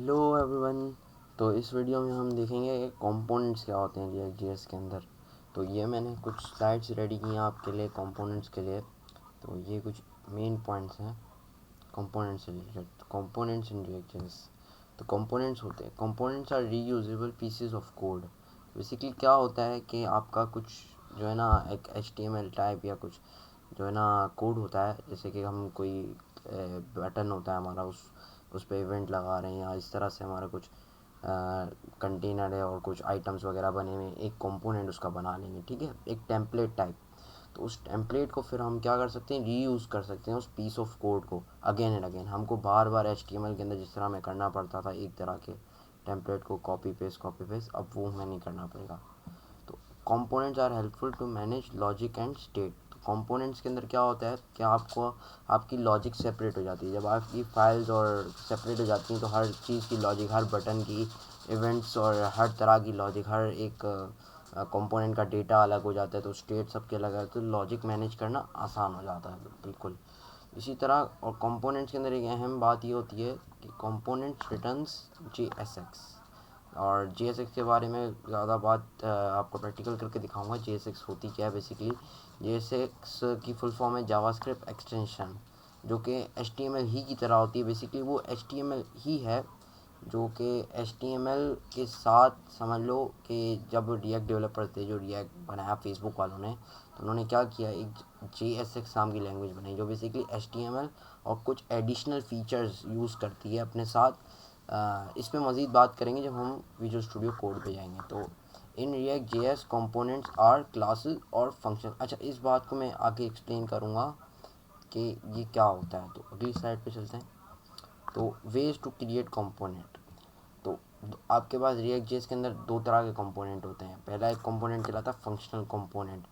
Hello everyone. तो इस video में हम देखेंगे कंपोनेंट्स क्या होते हैं रिएक्ट जेएस के अंदर। तो ये मैंने कुछ स्लाइड्स रेडी की हैं आपके लिए कंपोनेंट्स के लिए। तो ये कुछ मेन पॉइंट्स हैं कंपोनेंट्स से related. Components in React JS. तो कंपोनेंट्स होते हैं, components are reusable pieces of code. Basically क्या होता है कि आपका कुछ जो है ना एक HTML टाइप या कुछ जो है ना कोड होता है, जैसे कि हम कोई बटन होता है हमारा, उस पर इवेंट लगा रहे हैं या इस तरह से हमारा कुछ कंटेनर है और कुछ आइटम्स वगैरह बने हुए, एक कंपोनेंट उसका बना लेंगे, ठीक है, एक टेम्पलेट टाइप। तो उस टेम्पलेट को फिर हम क्या कर सकते हैं, रीयूज़ कर सकते हैं उस पीस ऑफ कोड को अगेन एंड अगेन। हमको बार बार HTML के अंदर जिस तरह हमें करना पड़ता था एक तरह के टेम्पलेट को कॉपी पेस्ट, अब वो हमें नहीं करना पड़ेगा। तो components are helpful to manage logic and state. तो कंपोनेंट्स के अंदर क्या होता है कि आपको आपकी लॉजिक सेपरेट हो जाती है। जब आपकी फाइल्स और सेपरेट हो जाती हैं तो हर चीज़ की लॉजिक, हर बटन की इवेंट्स और हर तरह की लॉजिक, हर एक कंपोनेंट का डेटा अलग हो जाता है, तो स्टेट सबके अलग है, तो लॉजिक मैनेज करना आसान हो जाता है बिल्कुल। इसी तरह और कंपोनेंट्स के अंदर एक अहम बात ये होती है कि कंपोनेंट्स रिटर्न्स JSX। और JSX के बारे में ज़्यादा बात आपको प्रैक्टिकल करके दिखाऊंगा। JSX होती क्या है बेसिकली। JSX की फुल फॉर्म है जावास्क्रिप्ट एक्सटेंशन, जो कि HTML ही की तरह होती है। बेसिकली वो HTML ही है जो कि HTML के साथ समझ लो कि जब रिएक्ट डेवलपर थे, जो रिएक्ट बनाया फेसबुक वालों ने, तो उन्होंने क्या किया, एक JSX नाम की लैंग्वेज बनाई जो बेसिकली HTML और कुछ एडिशनल फीचर्स यूज़ करती है अपने साथ। इस पे मज़ीद बात करेंगे जब हम विजुअल स्टूडियो कोड पे जाएंगे। तो in React JS components are classes और फंक्शन। अच्छा, इस बात को मैं आगे एक्सप्लेन करूँगा कि ये क्या होता है। तो अगली स्लाइड पे चलते हैं। तो वेज टू क्रिएट कंपोनेंट। तो आपके पास रिएक्ट जेएस के अंदर दो तरह के कंपोनेंट होते हैं। पहला एक कंपोनेंट कहलाता है फंक्शनल कंपोनेंट,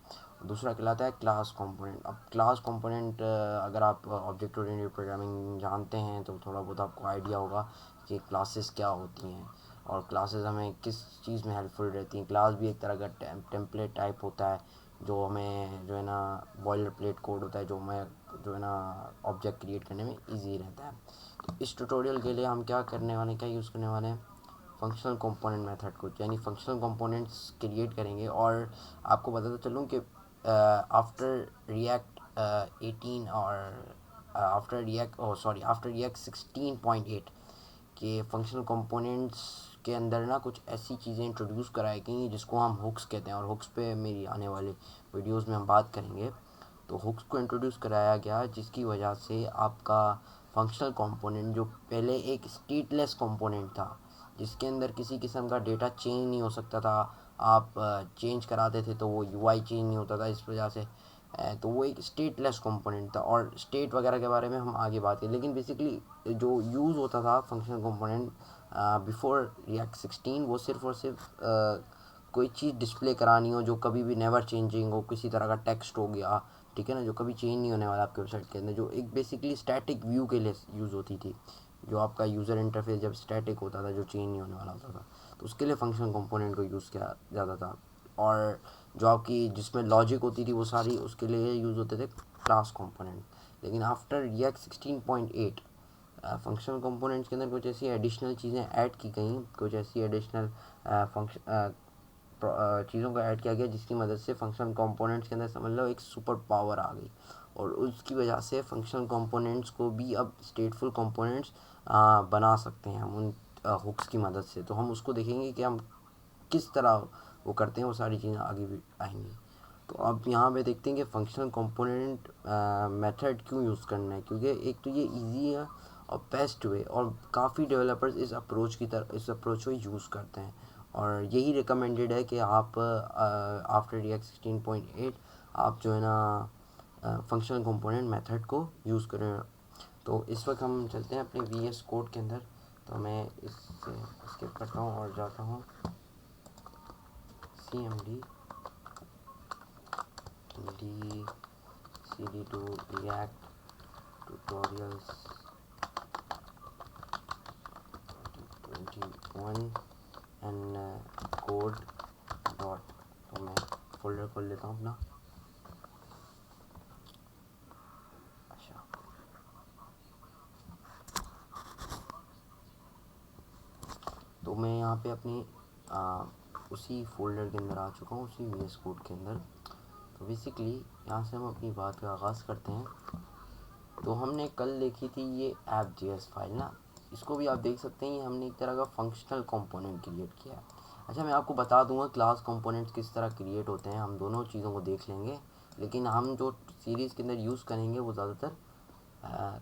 दूसरा कहलाता है क्लास कंपोनेंट। अब क्लास कंपोनेंट, अगर आप ऑब्जेक्ट ओरिएंटेड प्रोग्रामिंग जानते हैं तो थोड़ा बहुत आपको आइडिया होगा कि क्लासेस क्या होती हैं और क्लासेस हमें किस चीज़ में हेल्पफुल रहती हैं। क्लास भी एक तरह का टेम्पलेट टाइप होता है जो हमें जो है ना बॉयलर प्लेट कोड होता है, जो हमें जो है ना ऑब्जेक्ट क्रिएट करने में ईजी रहता है। तो इस ट्यूटोरियल के लिए हम क्या करने वाले हैं, क्या यूज़ करने वाले हैं, फंक्शनल कंपोनेंट मेथड को, यानी फंक्शनल कंपोनेंट्स क्रिएट करेंगे। और आपको बताता चलूँ कि आफ्टर रिएक्ट 18 और आफ्टर रिएक्ट 16.8 के फंक्शनल कंपोनेंट्स के अंदर ना कुछ ऐसी चीज़ें इंट्रोड्यूस कराई गई जिसको हम हुक्स कहते हैं, और हुक्स पे मेरी आने वाली वीडियोस में हम बात करेंगे। तो हुक्स को इंट्रोड्यूस कराया गया जिसकी वजह से आपका फंक्शनल कंपोनेंट, जो पहले एक स्टेटलेस कंपोनेंट था जिसके अंदर किसी किस्म का डेटा चेंज नहीं हो सकता था, आप चेंज कराते थे तो वो UI चेंज नहीं होता था, इस वजह से तो वो एक स्टेटलेस कंपोनेंट था। और स्टेट वगैरह के बारे में हम आगे बात करें, लेकिन बेसिकली जो यूज़ होता था फंक्शनल कंपोनेंट बिफोर रिएक्ट 16, वो सिर्फ और सिर्फ कोई चीज़ डिस्प्ले करानी हो जो कभी भी नेवर चेंजिंग हो, किसी तरह का टेक्स्ट हो गया, ठीक है ना, जो कभी चेंज नहीं होने वाला आपके वेबसाइट के अंदर, जो एक बेसिकली स्टैटिक व्यू के लिए यूज़ होती थी। जो आपका यूज़र इंटरफेस जब स्टैटिक होता था, जो चेंज नहीं होने वाला होता था, तो उसके लिए फंक्शनल कंपोनेंट को यूज़ किया जाता था। और जो आपकी जिसमें लॉजिक होती थी वो सारी उसके लिए यूज़ होते थे क्लास कंपोनेंट। लेकिन आफ्टर रिएक्ट 16.8 फंक्शनल कंपोनेंट्स के अंदर कुछ ऐसी एडिशनल चीज़ें ऐड की गई, कुछ ऐसी एडिशनल फंक्शन चीज़ों को ऐड किया गया जिसकी मदद से फंक्शनल कंपोनेंट्स के अंदर समझ लो एक सुपर पावर आ गई। और उसकी वजह से फंक्शनल कंपोनेंट्स को भी अब स्टेटफुल कंपोनेंट्स बना सकते हैं हम उन हुक्स की मदद से। तो हम उसको देखेंगे कि हम किस तरह वो करते हैं, वो सारी चीज़ें आगे भी आएंगी। तो अब यहाँ पे देखते हैं कि फंक्शनल कंपोनेंट मेथड क्यों यूज़ करना है, क्योंकि एक तो ये इजी है और बेस्ट वे, और काफ़ी डेवलपर्स इस अप्रोच को यूज़ करते हैं। और यही रिकमेंडेड है कि आप आफ्टर रिएक्ट 16.8 आप जो है ना फंक्शनल कंपोनेंट मेथड को यूज़ करें। तो इस वक्त हम चलते हैं अपने VS कोड के अंदर। तो मैं इससे स्किप करता हूँ और जाता हूँ CMD CD2 React Tutorials 21 and code dot. तो मैं फोल्डर खोल लेता हूँ अपना। अच्छा, मैं यहाँ पे अपनी उसी फोल्डर के अंदर आ चुका हूँ, उसी VS कोड के अंदर। तो बेसिकली यहाँ से हम अपनी बात का आगाज़ करते हैं। तो हमने कल देखी थी ये app.js फाइल ना, इसको भी आप देख सकते हैं, ये हमने एक तरह का फंक्शनल कंपोनेंट क्रिएट किया है। अच्छा, मैं आपको बता दूंगा क्लास कंपोनेंट्स किस तरह क्रिएट होते हैं, हम दोनों चीज़ों को देख लेंगे, लेकिन हम जो सीरीज़ के अंदर यूज़ करेंगे वो ज़्यादातर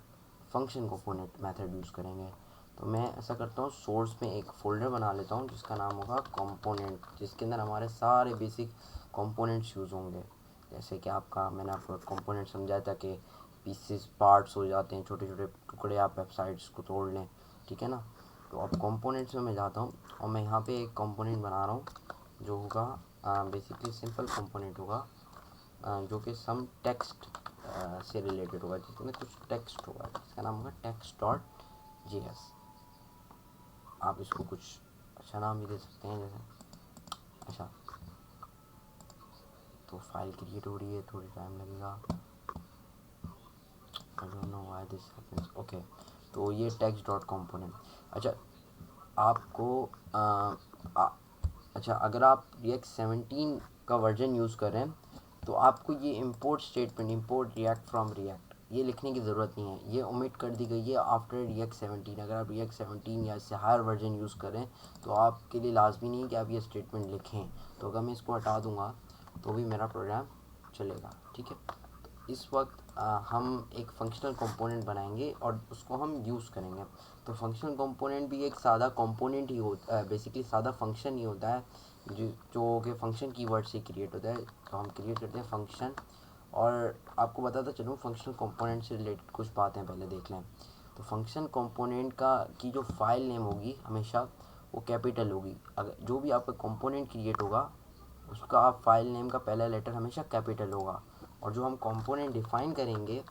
फंक्शन कंपोनेंट मेथड यूज़ करेंगे। तो मैं ऐसा करता हूँ, सोर्स में एक फ़ोल्डर बना लेता हूँ जिसका नाम होगा कंपोनेंट, जिसके अंदर हमारे सारे बेसिक कंपोनेंट्स यूज़ होंगे। जैसे कि मैंने आपको कंपोनेंट समझाया था कि पीसेस पार्ट्स हो जाते हैं, छोटे छोटे टुकड़े, आप वेबसाइट्स को तोड़ लें, ठीक है ना। तो अब कंपोनेंट्स में मैं जाता हूँ और मैं यहाँ पे एक कंपोनेंट बना रहा हूँ जो होगा बेसिकली सिंपल कंपोनेंट होगा, जो कि सम टेक्स्ट से रिलेटेड होगा, जिसमें कुछ टेक्स्ट होगा, जिसका नाम होगा text.js। आप इसको कुछ अच्छा नाम भी दे सकते हैं जैसे, अच्छा तो फाइल क्रिएट हो रही है, थोड़ी टाइम लगेगा, I don't know why this happens. Okay, तो ये text.component। अच्छा आपको अच्छा, अगर आप React 17 का वर्जन यूज़ करें तो आपको ये import statement, import react from react, ये लिखने की ज़रूरत नहीं है, ये ओमिट कर दी गई है आफ्टर React 17। अगर आप React 17 या इससे हायर वर्जन यूज़ करें तो आपके लिए लाजमी नहीं कि आप ये स्टेटमेंट लिखें। तो अगर मैं इसको हटा दूँगा तो भी मेरा प्रोग्राम चलेगा, ठीक है। तो इस वक्त हम एक फंक्शनल कंपोनेंट बनाएंगे और उसको हम यूज़ करेंगे। तो फंक्शनल कंपोनेंट भी एक सादा कंपोनेंट ही होता है, बेसिकली सादा फंक्शन ही होता है जो कि फंक्शन कीवर्ड से क्रिएट होता है। तो हम क्रिएट करते हैं फंक्शन, और आपको बताता चलूँ फंक्शनल कंपोनेंट से रिलेटेड कुछ बातें पहले देख लें। तो फंक्शन कंपोनेंट की जो फाइल नेम होगी हमेशा वो कैपिटल होगी। अगर जो भी आपका कंपोनेंट क्रिएट होगा उसका आप फाइल नेम का पहला लेटर हमेशा कैपिटल होगा, और जो हम कंपोनेंट डिफाइन करेंगे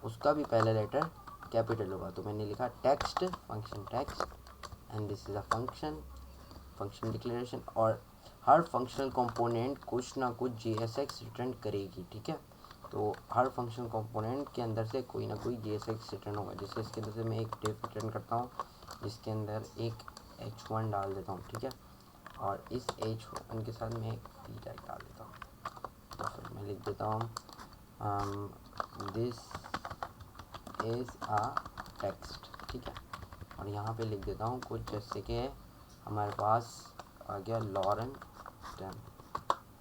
उसका भी पहला लेटर कैपिटल होगा। तो मैंने लिखा text, function text, and this is a function declaration. और हर फंक्शनल कंपोनेंट कुछ ना कुछ JSX रिटर्न करेगी, ठीक है। तो हर फंक्शनल कंपोनेंट के अंदर से कोई ना कोई JSX रिटर्न होगा। जैसे इसके अंदर से मैं एक डिफ रिटर्न करता हूँ जिसके अंदर एक h1 डाल देता हूँ, ठीक है, और इस h1 के साथ मैं एक p टैग डाल देता हूँ। तो फिर मैं लिख देता हूँ दिस इज़ अ टेक्स्ट, ठीक है, और यहाँ पे लिख देता हूँ कुछ जैसे कि हमारे पास आ गया लॉरेन 10।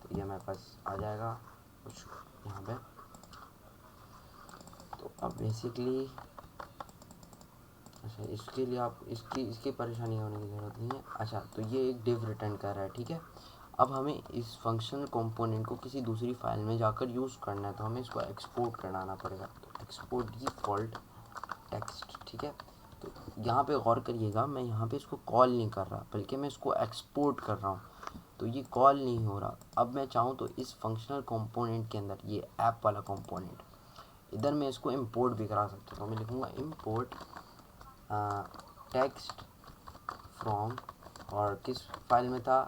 तो ये हमारे पास आ जाएगा कुछ यहाँ पे। तो अब बेसिकली अच्छा, इसके लिए आप इसकी परेशानी होने की ज़रूरत नहीं है। अच्छा, तो ये एक डिव रिटर्न कर रहा है, ठीक है। अब हमें इस फंक्शनल कंपोनेंट को किसी दूसरी फाइल में जाकर यूज़ करना है, तो हमें इसको एक्सपोर्ट कराना पड़ेगा। तो एक्सपोर्ट डिफ़ॉल्ट टेक्स्ट, ठीक है। तो यहाँ पे गौर करिएगा, मैं यहाँ पे इसको कॉल नहीं कर रहा बल्कि मैं इसको एक्सपोर्ट कर रहा हूँ, तो ये कॉल नहीं हो रहा। अब मैं चाहूँ तो इस फंक्शनल कंपोनेंट के अंदर ये ऐप वाला कंपोनेंट, इधर मैं इसको इंपोर्ट भी करा सकता हूँ। तो मैं लिखूँगा इंपोर्ट टेक्स्ट फ्रॉम, और किस फाइल में था,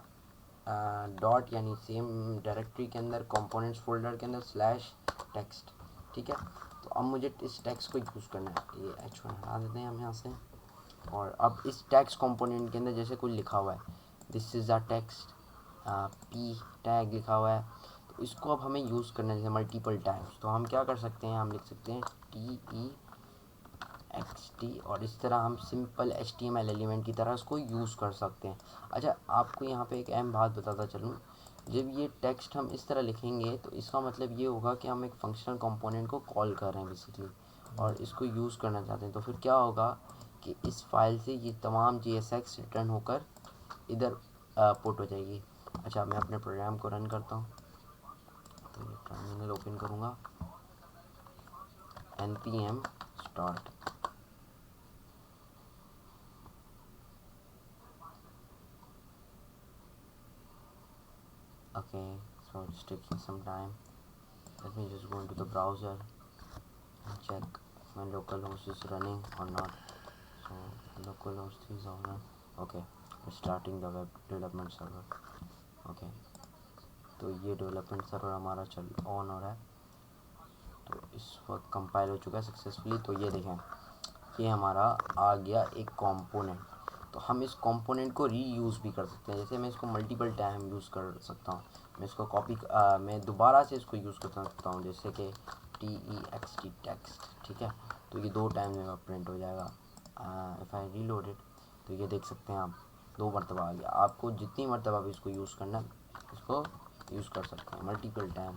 डॉट यानी सेम डायरेक्टरी के अंदर कंपोनेंट्स फोल्डर के अंदर स्लैश टेक्स्ट, ठीक है। तो अब मुझे इस टेक्स्ट को यूज़ करना है, ये h1 हटा देते हैं हम यहाँ से। और अब इस टेक्स्ट कंपोनेंट के अंदर जैसे कुछ लिखा हुआ है, this is a text, p tag लिखा हुआ है, तो इसको अब हमें यूज़ करना है जैसे मल्टीपल टाइम्स। तो हम क्या कर सकते हैं, हम लिख सकते हैं text, और इस तरह हम सिंपल HTML एलिमेंट की तरह इसको यूज़ कर सकते हैं। अच्छा, आपको यहाँ पे एक अहम बात बताता चलूँ, जब ये टेक्स्ट हम इस तरह लिखेंगे तो इसका मतलब ये होगा कि हम एक फंक्शनल कंपोनेंट को कॉल कर रहे हैं बेसिकली, और इसको यूज़ करना चाहते हैं। तो फिर क्या होगा कि इस फाइल से ये तमाम JSX रिटर्न होकर इधर पुट हो जाएगी। अच्छा, मैं अपने प्रोग्राम को रन करता हूँ, तो ये टर्मिनल ओपन करूँगा, npm start। Okay, so it's taking some time. Let me just go into the browser and check if my localhost is running or not. So localhost is on. Okay, we're starting the web development server. Okay, तो ये development server हमारा on हो रहा है। तो इस वक्त compile हो चुका है सक्सेसफुली। तो ये देखें, ये हमारा आ गया एक कंपोनेंट। तो हम इस कंपोनेंट को रीयूज़ भी कर सकते हैं। जैसे मैं इसको मल्टीपल टाइम यूज़ कर सकता हूँ, मैं इसको मैं दोबारा से इसको यूज़ कर सकता हूँ, जैसे कि text टेक्स्ट, ठीक है। तो ये 2 टाइम में प्रिंट हो जाएगा। इफ़ आई रीलोड इट तो ये देख सकते हैं आप 2 मरतबा आ गया। आपको जितनी मरतबा भी इसको यूज़ करना है इसको यूज़ कर सकते हैं मल्टीपल टाइम।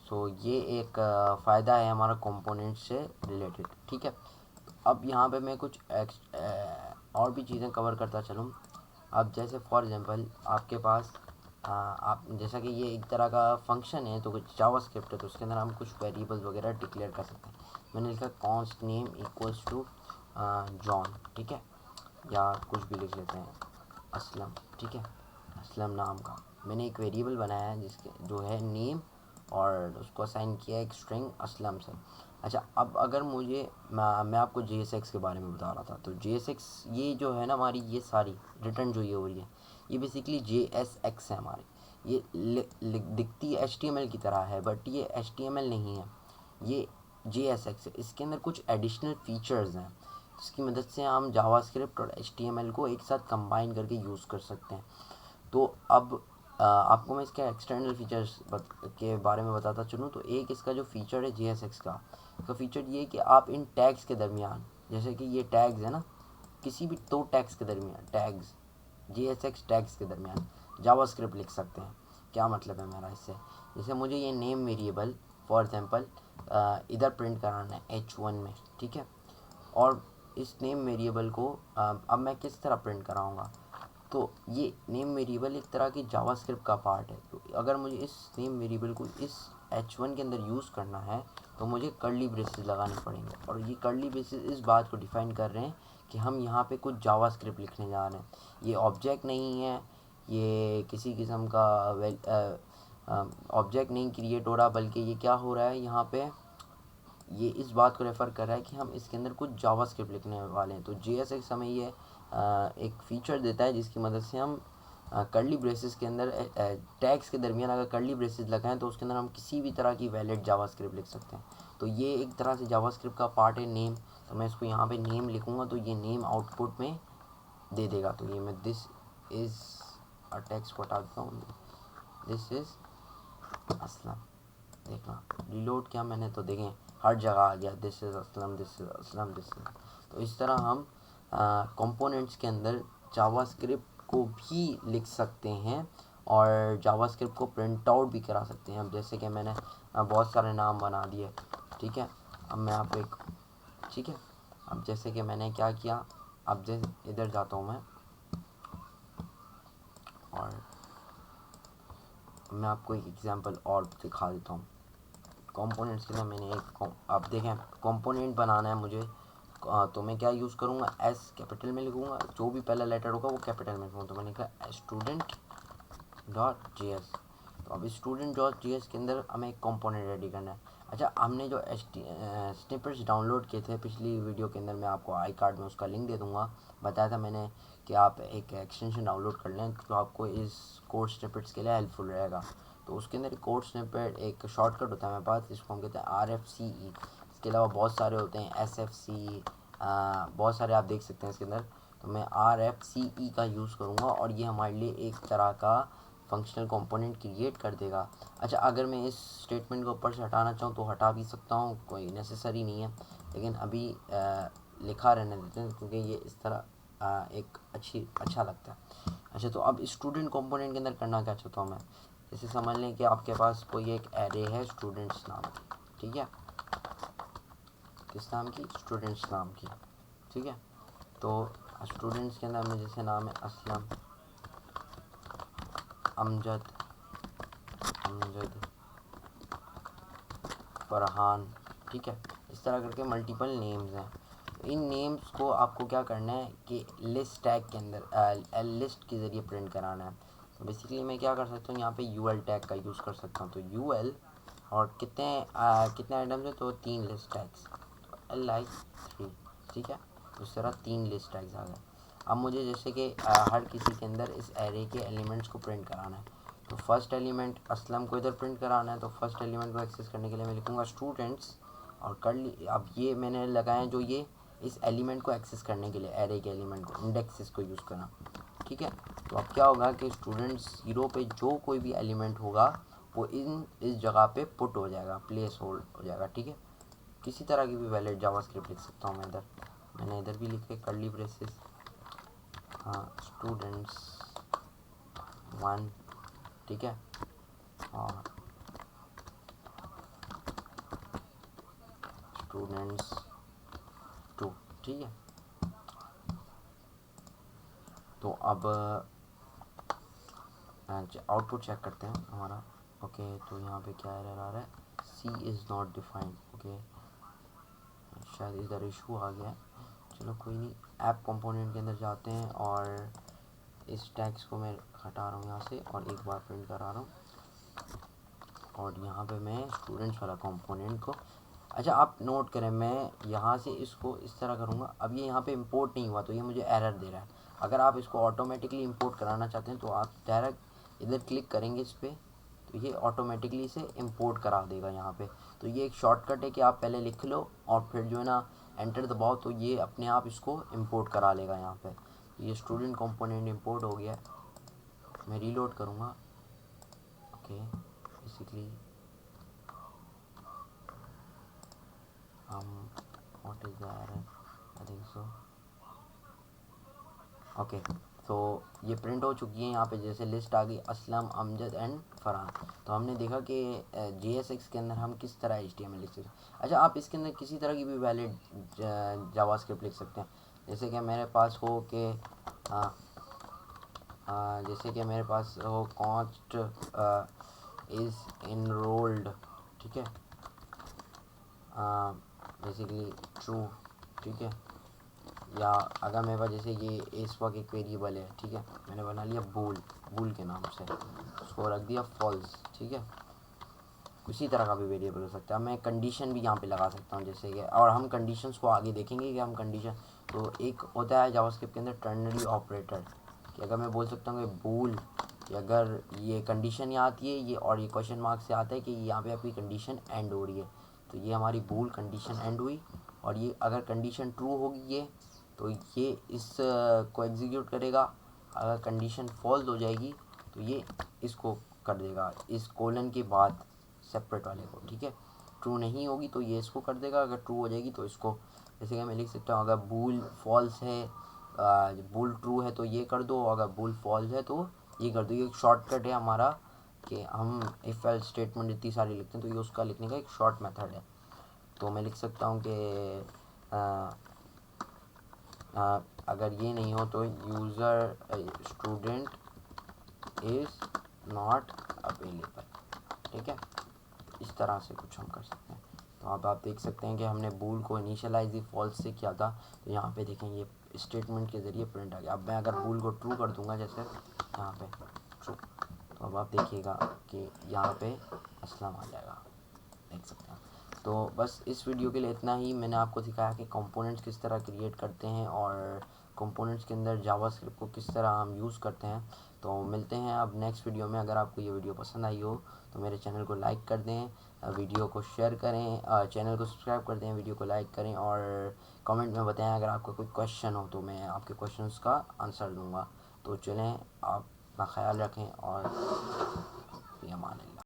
सो ये एक फ़ायदा है हमारा कंपोनेंट से रिलेटेड, ठीक है। अब यहाँ पे मैं कुछ और भी चीज़ें कवर करता चलूँ। अब जैसे फॉर एग्जांपल आपके पास आप जैसा कि ये एक तरह का फंक्शन है, तो कुछ जावास्क्रिप्ट है, तो उसके अंदर हम कुछ वेरिएबल्स वगैरह डिक्लेयर कर सकते हैं। मैंने लिखा const name equals to John, ठीक है, या कुछ भी लिख लेते हैं असलम, ठीक है, असलम नाम का मैंने एक वेरिएबल बनाया है जिसके जो है नेम, और उसको असाइन किया एक स्ट्रिंग असलम से। अच्छा, अब अगर मैं आपको JSX के बारे में बता रहा था, तो JSX ये जो है ना हमारी, ये सारी रिटर्न जो ये हो रही है ये बेसिकली JSX है हमारी। ये दिखती HTML की तरह है, बट ये HTML नहीं है, ये JSX है। इसके अंदर कुछ एडिशनल फीचर्स हैं जिसकी मदद से हम जावास्क्रिप्ट और HTML को एक साथ कंबाइन करके यूज़ कर सकते हैं। तो अब आपको मैं इसके एक्सटर्नल फीचर्स के बारे में बताता चलूँ, तो एक इसका जो फीचर है JSX का, इसका फीचर ये है कि आप इन टैग्स के दरमियान, जैसे कि ये टैग्स है ना, किसी भी 2 टैग्स के दरमियान, टैग्स JSX टैग्स के दरमियान जावास्क्रिप्ट लिख सकते हैं। क्या मतलब है मेरा इससे, जैसे मुझे ये नेम वेरिएबल फॉर एग्जांपल इधर प्रिंट कराना है H1 में, ठीक है, और इस नेम वेरिएबल को अब मैं किस तरह प्रिंट कराऊंगा, तो ये नेम वेरिएबल एक तरह की जावास्क्रिप्ट का पार्ट है। तो अगर मुझे इस नेम वेरिएबल को इस H1 के अंदर यूज़ करना है तो मुझे कर्ली ब्रेसेस लगाने पड़ेंगे, और ये कर्ली ब्रेसेस इस बात को डिफाइन कर रहे हैं कि हम यहाँ पे कुछ जावास्क्रिप्ट लिखने जा रहे हैं। ये ऑब्जेक्ट नहीं है, ये किसी किस्म का ऑब्जेक्ट नहीं क्रिएट हो रहा, बल्कि ये क्या हो रहा है यहाँ पे, ये इस बात को रेफ़र कर रहा है कि हम इसके अंदर कुछ जावास्क्रिप्ट लिखने वाले हैं। तो JSX हमें ये एक फ़ीचर देता है जिसकी मदद से हम कर्ली ब्रेसेस के अंदर टैग्स के दरमियान अगर कर्ली ब्रेसेस लगाएं तो उसके अंदर हम किसी भी तरह की वैलिड जावास्क्रिप्ट लिख सकते हैं। तो ये एक तरह से जावास्क्रिप्ट का पार्ट है नेम। तो मैं इसको यहाँ पे नेम लिखूँगा तो ये नेम आउटपुट में दे देगा। तो ये मैं दिस इज़ अ टेक्स्ट हटा देता हूँ, दिस इज़ असलम। देखना रिलोड किया मैंने तो देखें हर जगह आ गया this is Aslam, this is Aslam, this is. तो इस तरह हम कंपोनेंट्स के अंदर जावास्क्रिप्ट को भी लिख सकते हैं और जावास्क्रिप्ट को प्रिंट आउट भी करा सकते हैं। अब जैसे कि मैंने बहुत सारे नाम बना दिए, ठीक है। अब मैं आपको एक, ठीक है, अब जैसे कि मैंने क्या किया, अब जैसे इधर जाता हूँ मैं और मैं आपको एक एग्जांपल और दिखा देता हूँ। कंपोनेंट्स के लिए मैंने एक आप देखें कंपोनेंट बनाना है मुझे, तो मैं क्या यूज़ करूँगा, एस कैपिटल में लिखूँगा, जो भी पहला लेटर होगा वो कैपिटल में लिखूँगा। तो मैंने लिखा student.js। तो अब student.js के अंदर हमें एक कंपोनेंट रेडी करना है। अच्छा, हमने जो स्निपेट्स डाउनलोड किए थे पिछली वीडियो के अंदर, मैं आपको आई कार्ड में उसका लिंक दे दूँगा, बताया था मैंने कि आप एक एक्सटेंशन डाउनलोड कर लें तो आपको इस कोड स्निपेट्स के लिए हेल्पफुल रहेगा। तो उसके अंदर कोड स्निपेट एक शॉर्टकट होता है मेरे पास, इसको हम कहते हैं RFCE। इसके अलावा बहुत सारे होते हैं SFC, बहुत सारे आप देख सकते हैं इसके अंदर। तो मैं RFCE का यूज़ करूँगा और ये हमारे लिए एक तरह का फंक्शनल कंपोनेंट क्रिएट कर देगा। अच्छा, अगर मैं इस स्टेटमेंट को ऊपर से हटाना चाहूँ तो हटा भी सकता हूँ, कोई नेसेसरी नहीं है, लेकिन अभी लिखा रहने देते हैं क्योंकि ये इस तरह एक अच्छा लगता है। अच्छा, तो अब स्टूडेंट कंपोनेंट के अंदर करना क्या चाहता हूँ मैं, जैसे समझ लें कि आपके पास कोई एक एरे है स्टूडेंट्स नाम की, ठीक है, किस नाम की, स्टूडेंट्स नाम की, ठीक है। तो स्टूडेंट्स के अंदर में जैसे नाम है असलम, अमजद, फरहान, ठीक है, इस तरह करके मल्टीपल नेम्स हैं। इन नेम्स को आपको क्या करना है कि लिस्ट टैग के अंदर लिस्ट के ज़रिए प्रिंट कराना है। तो बेसिकली मैं क्या कर सकता हूँ, यहाँ पे UL टैग का यूज़ कर सकता हूँ। तो UL और कितने आइटम्स है, तो 3 लिस्ट टैग्स, तो LI3, ठीक है। उस तरह 3 लिस्ट टैग्स आ गए। अब मुझे जैसे कि हर किसी के अंदर इस एरे के एलिमेंट्स को प्रिंट कराना है। तो फर्स्ट एलिमेंट असलम को इधर प्रिंट कराना है, तो फर्स्ट एलिमेंट को एक्सेस करने के लिए मैं लिखूँगा स्टूडेंट्स और कर ली। अब ये मैंने लगाए जो ये इस एलिमेंट को एक्सेस करने के लिए, एरे के एलिमेंट को, इंडेक्सेस को यूज़ करना, ठीक है। तो अब क्या होगा कि स्टूडेंट 0 पे जो कोई भी एलिमेंट होगा वो इस जगह पे पुट हो जाएगा, प्लेस होल्ड हो जाएगा, ठीक है। किसी तरह की भी वैलिड जावास्क्रिप्ट लिख सकता हूँ मैं इधर, मैंने इधर भी लिखे कर्ली ब्रेसेस, हाँ स्टूडेंट्स 1, ठीक है, और स्टूडेंट्स 2, ठीक है। तो अब आउटपुट चेक करते हैं हमारा। ओके तो यहाँ पे क्या एरर आ रहा है, सी इज़ नॉट डिफाइंड, ओके शायद इधर इशू आ गया है, चलो कोई नहीं। ऐप कंपोनेंट के अंदर जाते हैं और इस टैग्स को मैं हटा रहा हूँ यहाँ से और एक बार प्रिंट करा रहा हूँ, और यहाँ पे मैं स्टूडेंट्स वाला कंपोनेंट को, अच्छा आप नोट करें मैं यहाँ से इसको इस तरह करूँगा। अब ये यहाँ पे इंपोर्ट नहीं हुआ तो ये मुझे एरर दे रहा है। अगर आप इसको ऑटोमेटिकली इंपोर्ट कराना चाहते हैं तो आप डायरेक्ट इधर क्लिक करेंगे इस पर, तो ये ऑटोमेटिकली इसे इंपोर्ट करा देगा यहाँ पे। तो ये एक शॉर्टकट है कि आप पहले लिख लो और फिर जो है ना एंटर दबाओ, तो ये अपने आप इसको इंपोर्ट करा लेगा यहाँ पे। ये स्टूडेंट कंपोनेंट इंपोर्ट हो गया है, मैं रीलोड करूँगा। Okay basically what is the error, I think so, okay. तो ये प्रिंट हो चुकी है यहाँ पे, जैसे लिस्ट आ गई असलम, अमजद एंड फरहान। तो हमने देखा कि JSX के अंदर हम किस तरह HTML लिख सकते हैं। अच्छा आप इसके अंदर किसी तरह की भी वैलिड जावास्क्रिप्ट लिख सकते हैं, जैसे कि मेरे पास हो कि जैसे कि मेरे पास हो कॉस्ट इज़ इनरोल्ड, ठीक है, बेसिकली ट्रू, ठीक है। या अगर मेरे पास जैसे ये इस वक्त एक वेरिएबल है, ठीक है, मैंने बना लिया बूल के नाम से, उसको रख दिया फॉल्स, ठीक है। उसी तरह का भी वेरिएबल हो सकता है, मैं कंडीशन भी यहाँ पे लगा सकता हूँ जैसे कि, और हम कंडीशंस को आगे देखेंगे कि हम कंडीशन, तो एक होता है जावास्क्रिप्ट के अंदर टर्नरी ऑपरेटर, कि अगर मैं बोल सकता हूँ कि बूल कि अगर ये कंडीशन यहाँ आती है ये, और ये क्वेश्चन मार्क से आता है कि यहाँ पे आपकी कंडीशन एंड हो रही है, तो ये हमारी बूल कंडीशन एंड हुई, और ये अगर कंडीशन ट्रू होगी ये, तो ये इस को एग्जीक्यूट करेगा। अगर कंडीशन फॉल्स हो जाएगी तो ये इसको कर देगा, इस कोलन के बाद सेपरेट वाले को, ठीक है। ट्रू नहीं होगी तो ये इसको कर देगा, अगर ट्रू हो जाएगी तो इसको, जैसे कि मैं लिख सकता हूँ अगर बूल फॉल्स है, बूल ट्रू है तो ये कर दो, अगर बूल फॉल्स है तो ये कर दो। ये एक शॉर्टकट है हमारा कि हम इफ़ एल्स स्टेटमेंट इतनी सारी लिखते हैं तो ये उसका लिखने का एक शॉर्ट मेथड है। तो मैं लिख सकता हूँ कि अगर ये नहीं हो तो user student is not available, ठीक है। इस तरह से कुछ हम कर सकते हैं। तो अब आप देख सकते हैं कि हमने बूल को इनिशियलाइज ही फॉल्स से किया था, तो यहाँ पे देखें ये स्टेटमेंट के ज़रिए प्रिंट आ गया। अब मैं अगर बूल को ट्रू कर दूंगा जैसे यहाँ पे ट्रू, तो अब आप देखिएगा कि यहाँ पे असलम आ जाएगा, देख सकते हैं। तो बस इस वीडियो के लिए इतना ही। मैंने आपको सिखाया कि कंपोनेंट्स किस तरह क्रिएट करते हैं और कंपोनेंट्स के अंदर जावास्क्रिप्ट को किस तरह हम यूज़ करते हैं। तो मिलते हैं अब नेक्स्ट वीडियो में। अगर आपको ये वीडियो पसंद आई हो तो मेरे चैनल को लाइक कर दें, वीडियो को शेयर करें, चैनल को सब्सक्राइब कर दें, वीडियो को लाइक करें, और कमेंट में बताएं अगर आपका कोई क्वेश्चन हो तो मैं आपके क्वेश्चंस का आंसर दूंगा। तो चलें, आप अपना ख्याल रखें और फ़ी अमान अल्लाह।